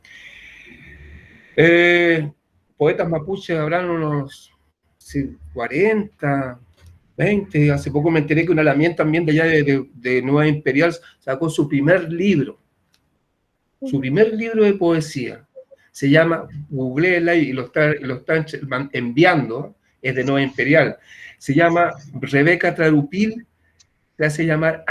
Poetas mapuches habrán unos 40, 20. Hace poco me enteré que una Lamien también de allá de Nueva Imperial sacó su primer libro. Su primer libro de poesía. Se llama, googleela y lo está enviando, es de Nueva Imperial. Se llama Rebeca Trarupil, se hace llamar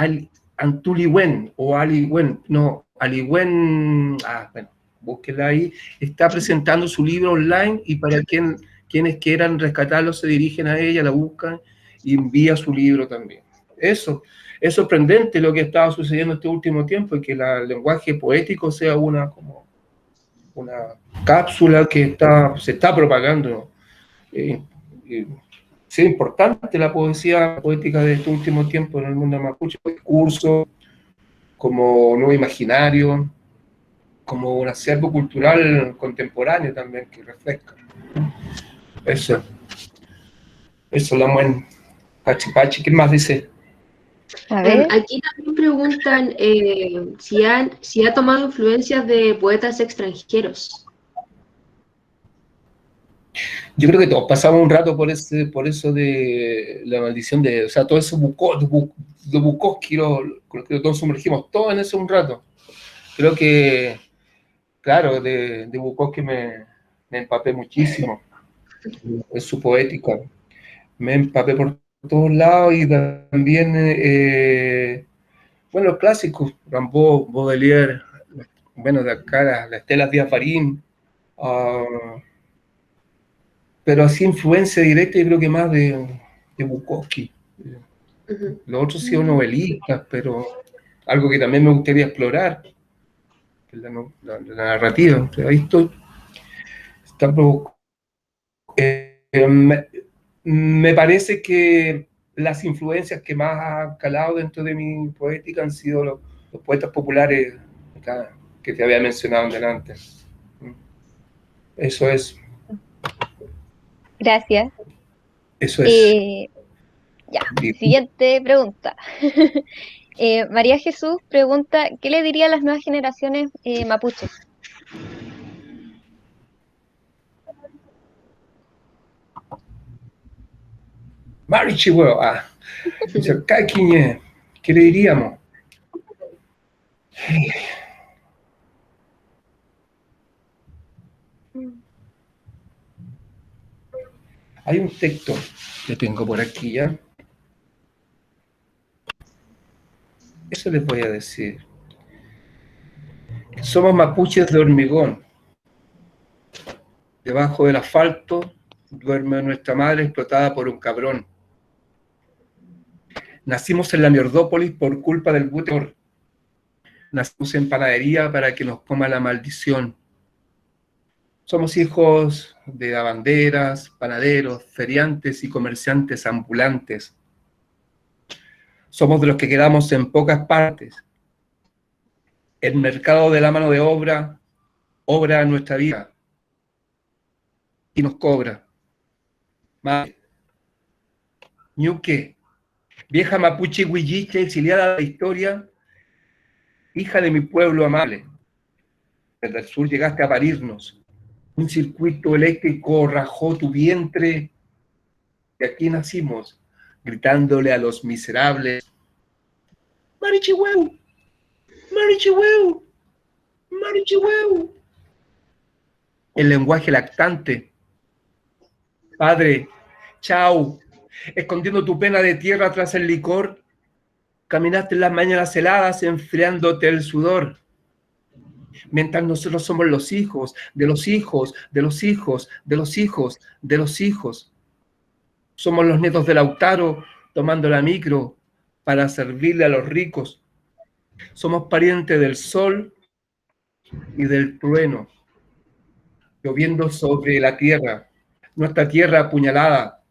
Antuliwen o Aliwen, no, Aliwen, bueno, búsquela ahí. Está presentando su libro online y para quienes quieran rescatarlo se dirigen a ella, la buscan y envía su libro también. Eso. Es sorprendente lo que estaba sucediendo este último tiempo y que el lenguaje poético sea como una cápsula que se está propagando. Sí, es importante la poesía poética de este último tiempo en el mundo mapuche, discurso, como nuevo imaginario, como un acervo cultural contemporáneo también que refresca. Eso la Muen Pachi. ¿Qué más dice? A ver. Aquí también preguntan si ha tomado influencias de poetas extranjeros. Yo creo que todos pasamos un rato por eso de la maldición o sea, todo eso de Bukowski, que todos sumergimos todos en eso un rato. Creo que, claro, de Bukowski me empapé muchísimo. Es su poética. Me empapé por todos lados y también, bueno, los clásicos, Rimbaud, Baudelaire, bueno, de acá, la Estela Díaz Farín, pero así influencia directa yo creo que más de Bukowski. Los otros sí son novelistas, pero algo que también me gustaría explorar, que es la narrativa. Entonces, ahí estoy. Me parece que las influencias que más han calado dentro de mi poética han sido los poetas populares que te había mencionado delante. Eso es. Gracias. Eso es. Ya, siguiente pregunta. María Jesús pregunta, ¿qué le diría a las nuevas generaciones mapuches? Marichihueo, ¿qué le diríamos? Hay un texto que tengo por aquí ya. Eso les voy a decir. Somos mapuches de hormigón. Debajo del asfalto duerme nuestra madre explotada por un cabrón. Nacimos en la Mierdópolis por culpa del buteor. Nacimos en panadería para que nos coma la maldición. Somos hijos de lavanderas, panaderos, feriantes y comerciantes ambulantes. Somos de los que quedamos en pocas partes. El mercado de la mano de obra obra nuestra vida y nos cobra. Madre, Ñuque, vieja mapuche huilliche, exiliada de la historia, hija de mi pueblo amable. Desde el sur llegaste a parirnos. Un circuito eléctrico rajó tu vientre y aquí nacimos, gritándole a los miserables: ¡Marichihueu! ¡Marichihueu! ¡Marichihueu! el lenguaje lactante. Padre, chau, escondiendo tu pena de tierra tras el licor, caminaste en las mañanas heladas enfriándote el sudor. Mientras nosotros somos los hijos, de los hijos, de los hijos, de los hijos, de los hijos. Somos los nietos de Lautaro tomando la micro para servirle a los ricos. Somos parientes del sol y del trueno, lloviendo sobre la tierra, nuestra tierra apuñalada.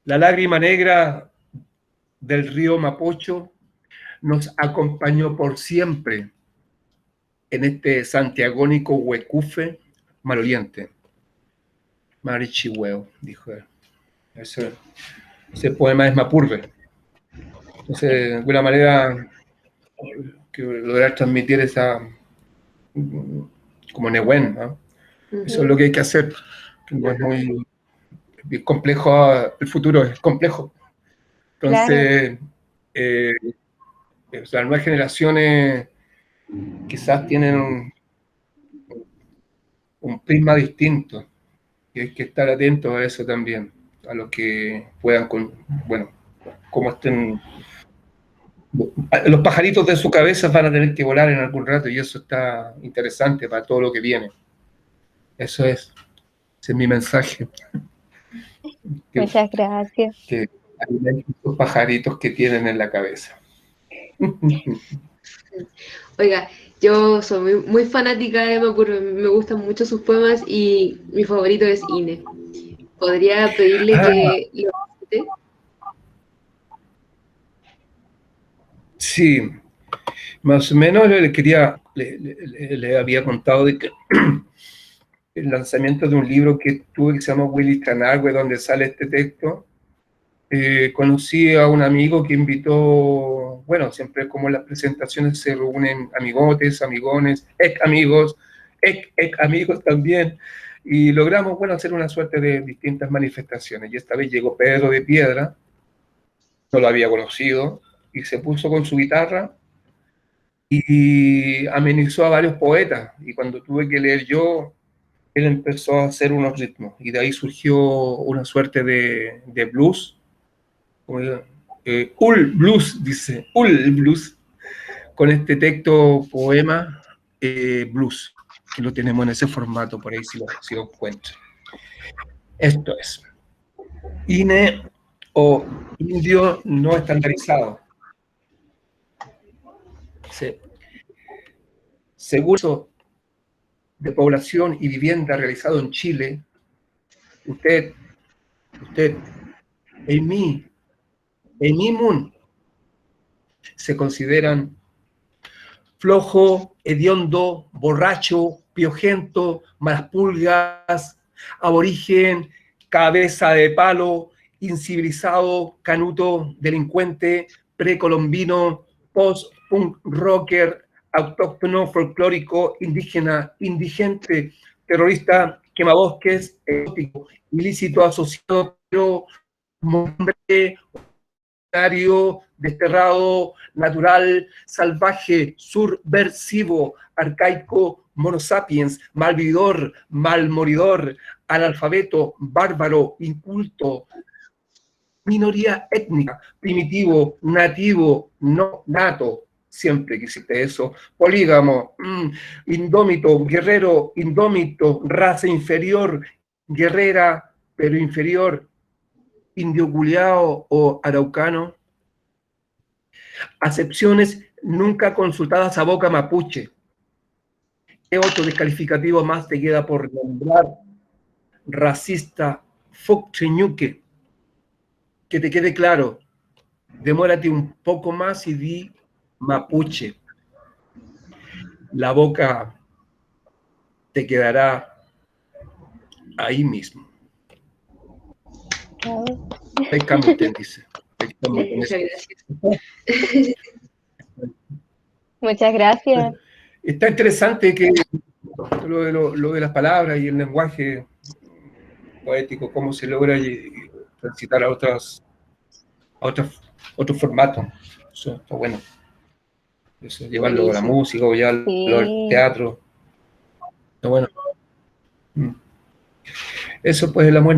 La lágrima negra del río Mapocho nos acompañó por siempre en este santiagónico huecufe maloliente. Marichihueo, dijo él. Ese poema es Mapurbe. Entonces, de alguna manera, que lograr transmitir esa, como Nehuen, ¿no? Eso es lo que hay que hacer. No es muy complejo, el futuro es complejo. Entonces, las nuevas generaciones quizás tienen un prisma distinto y hay que estar atentos a eso también, a lo que puedan, bueno, como estén. Los pajaritos de su cabeza van a tener que volar en algún rato y eso está interesante para todo lo que viene. Eso es. Ese es mi mensaje. Muchas gracias. Que hay esos pajaritos que tienen en la cabeza. Oiga, yo soy muy fanática de Mapurbe, me gustan mucho sus poemas y mi favorito es Ine. ¿Podría pedirle que lo recite? Sí, más o menos le había contado de que el lanzamiento de un libro que tuve que se llama Willy Canagüe, donde sale este texto. Conocí a un amigo que invitó, bueno, siempre como en las presentaciones se reúnen amigotes, amigones, ex amigos también, y logramos, bueno, hacer una suerte de distintas manifestaciones. Y esta vez llegó Pedro de Piedra, no lo había conocido, y se puso con su guitarra y amenizó a varios poetas. Y cuando tuve que leer yo, él empezó a hacer unos ritmos, y de ahí surgió una suerte de blues. Ul Blues, dice, Ul Blues, con este texto poema blues, que lo tenemos en ese formato, por ahí si lo encuentro. Esto es INE o indio no estandarizado. Sí. Seguro de población y vivienda realizado en Chile, usted, en mí, se consideran flojo, hediondo, borracho, piojento, malas pulgas, aborigen, cabeza de palo, incivilizado, canuto, delincuente, precolombino, post-punk rocker, autóctono, folclórico, indígena, indigente, terrorista, quemabosques, exótico, ilícito, asociado, pero hombre, desterrado, natural, salvaje, subversivo, arcaico, monosapiens, malvividor, malmoridor, analfabeto, bárbaro, inculto, minoría étnica, primitivo, nativo, no nato, siempre que existe eso, polígamo, indómito, guerrero, indómito, raza inferior, guerrera, pero inferior, indio culiao o araucano. Acepciones nunca consultadas a boca mapuche. ¿Qué otro descalificativo más te queda por nombrar? Racista, foccheñuque. Que te quede claro, demórate un poco más y di mapuche. La boca te quedará ahí mismo. Pescamuten, dice. Muchas gracias. Muchas gracias. Está interesante que lo de las palabras y el lenguaje poético, cómo se logra transitar a otros formatos. Eso está bueno. Eso, llevarlo a la música o ya al teatro. Bueno, eso pues el amor.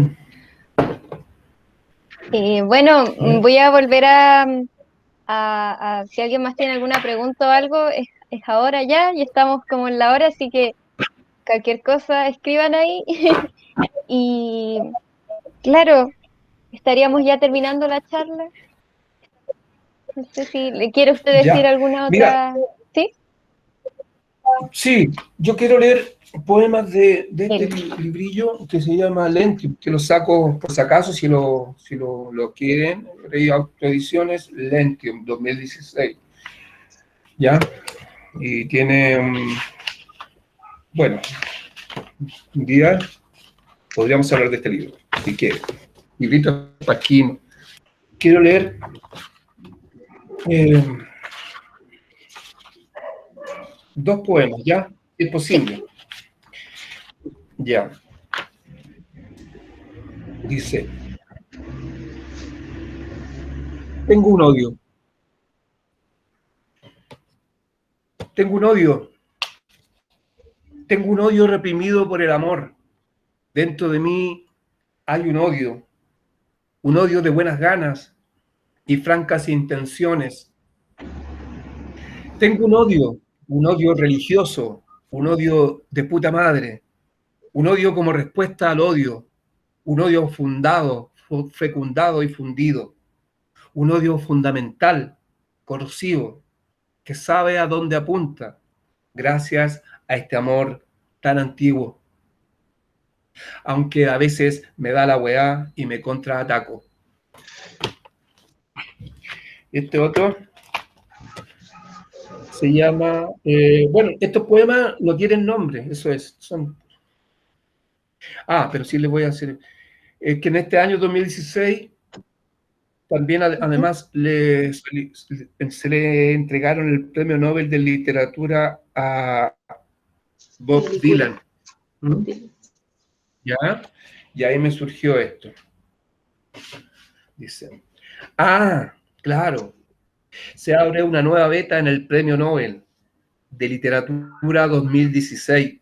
Bueno, voy a volver si alguien más tiene alguna pregunta o algo, es ahora ya, y estamos como en la hora, así que cualquier cosa escriban ahí. Y claro, estaríamos ya terminando la charla. No sé si le quiere usted decir Ya, alguna mira, otra. ¿Sí? sí, yo quiero leer poemas de este Él. librillo que se llama Lentium, que lo saco por si acaso, si lo quieren, Rey Autoediciones, Lentium 2016, ¿ya? Y tiene, bueno, un día podríamos hablar de este libro, si quieren. Librito Pasquino. Quiero leer eh, dos poemas, ¿ya? Es Sí. posible. Ya. Dice, tengo un odio. Tengo un odio. Tengo un odio reprimido por el amor. Dentro de mí hay un odio de buenas ganas y francas intenciones. Tengo un odio religioso, un odio de puta madre, un odio como respuesta al odio, un odio fundado, fecundado y fundido, un odio fundamental, corrosivo, que sabe a dónde apunta, gracias a este amor tan antiguo, aunque a veces me da la weá y me contraataco. Este otro se llama, bueno, estos poemas no tienen nombre, eso es, pero sí les voy a hacer, que en este año 2016 también Ujú. además se le entregaron el Premio Nobel de Literatura a Bob Ridícula. Dylan. ¿Mm? ¿Ya? Y ahí me surgió esto. Dice, claro, se abre una nueva beta en el Premio Nobel de Literatura 2016.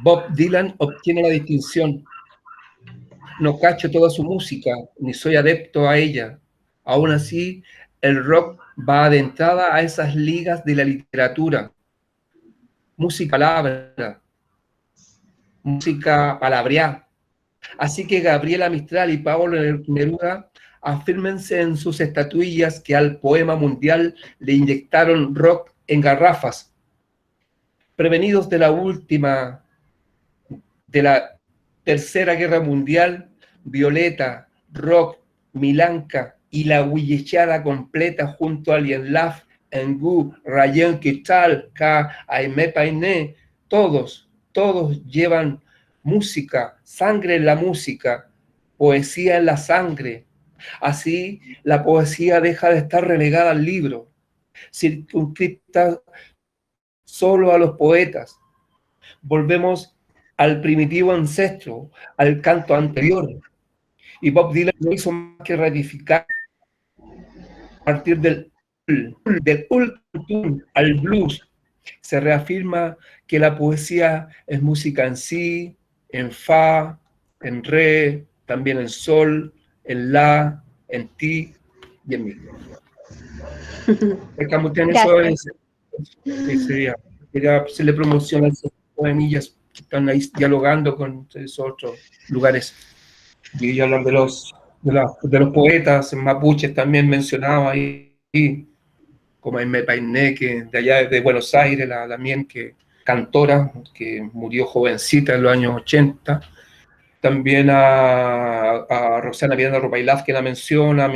Bob Dylan obtiene la distinción. No cacho toda su música, ni soy adepto a ella. Aún así, el rock va de entrada a esas ligas de la literatura. Música palabra, música palabreá. Así que Gabriela Mistral y Pablo Neruda afírmense en sus estatuillas que al poema mundial le inyectaron rock en garrafas. Prevenidos de la Tercera Guerra Mundial, Violeta, Rock, Milanka y la huillechada completa junto a Alien Love, Engu, Rayen Kital, K, Aimé Painé, todos llevan música, sangre en la música, poesía en la sangre. Así, la poesía deja de estar relegada al libro, circunscripta solo a los poetas. Volvemos al primitivo ancestro, al canto anterior. Y Bob Dylan no hizo más que ratificar a partir del ultum al blues. Se reafirma que la poesía es música en sí, en fa, en re, también en sol, en la, en ti y en mi. El Camutean eso Gracias. es, se le promociona a esas poemillas que están ahí dialogando con esos otros lugares. Y hablar de los poetas mapuches también mencionaba ahí, como Aimé Painé, que de allá de Buenos Aires, también que cantora, que murió jovencita en los años 80. También a Roxana Miranda Rupailaz, que la menciona,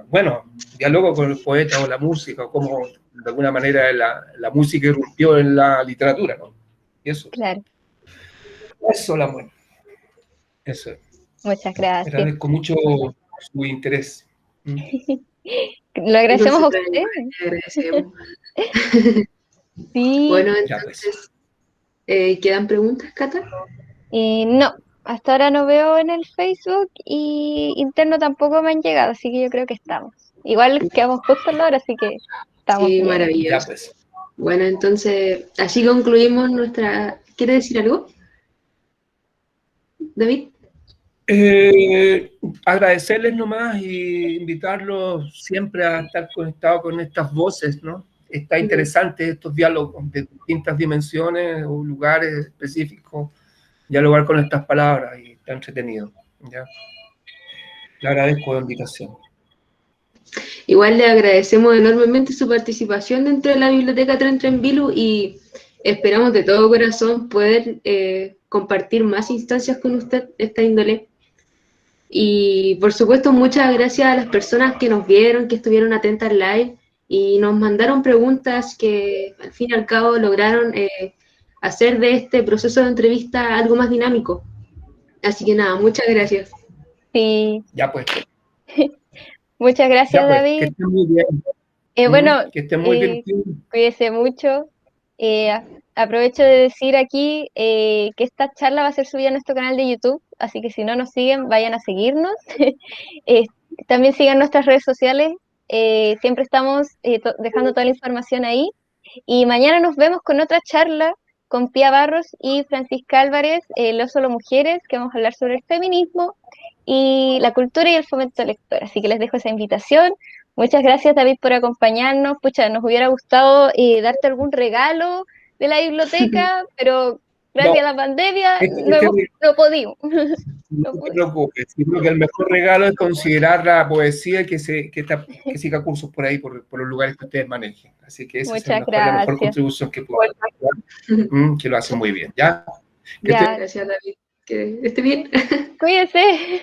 bueno, diálogo con el poeta o la música, o cómo de alguna manera la música irrumpió en la literatura, ¿no? Y Claro. eso la muerte. Eso. Muchas gracias. Agradezco mucho su interés. Lo agradecemos a Nosotros usted. le agradecemos. Sí. Bueno, Ya, pues. entonces, ¿quedan preguntas, Cata? No, hasta ahora no veo en el Facebook y interno tampoco me han llegado, así que yo creo que estamos. Igual quedamos justo en la hora, así que estamos Sí, bien. Ya, maravilloso. pues. Bueno, entonces, así concluimos nuestra ¿quiere decir algo? David. Agradecerles nomás y invitarlos siempre a estar conectados con estas voces, ¿no? Está interesante estos diálogos de distintas dimensiones o lugares específicos, dialogar con estas palabras y está entretenido, ¿ya? Le agradezco la invitación. Igual le agradecemos enormemente su participación dentro de la Biblioteca Tren Tren Vilu y esperamos de todo corazón poder compartir más instancias con usted, esta índole. Y por supuesto, muchas gracias a las personas que nos vieron, que estuvieron atentas al live y nos mandaron preguntas que al fin y al cabo lograron hacer de este proceso de entrevista algo más dinámico. Así que nada, muchas gracias. Sí. Ya pues. Muchas gracias, Ya pues, David. que estén muy bien. Bueno, que estén muy bien. Cuídese mucho. Aprovecho de decir aquí que esta charla va a ser subida a nuestro canal de YouTube, así que si no nos siguen, vayan a seguirnos. También sigan nuestras redes sociales, siempre estamos dejando toda la información ahí. Y mañana nos vemos con otra charla con Pía Barros y Francisca Álvarez, Lo Solo Mujeres, que vamos a hablar sobre el feminismo y la cultura y el fomento lector. Así que les dejo esa invitación. Muchas gracias, David, por acompañarnos. Pucha, nos hubiera gustado darte algún regalo de la biblioteca, pero gracias a la pandemia no pudimos. No te preocupes, creo que el mejor regalo es considerar la poesía que siga cursos por ahí, por los lugares que ustedes manejen. Así que esa es la mejor contribución que puedo hacer, que lo hacen muy bien. ¿Ya? Gracias, David. Que esté bien. Cuídese.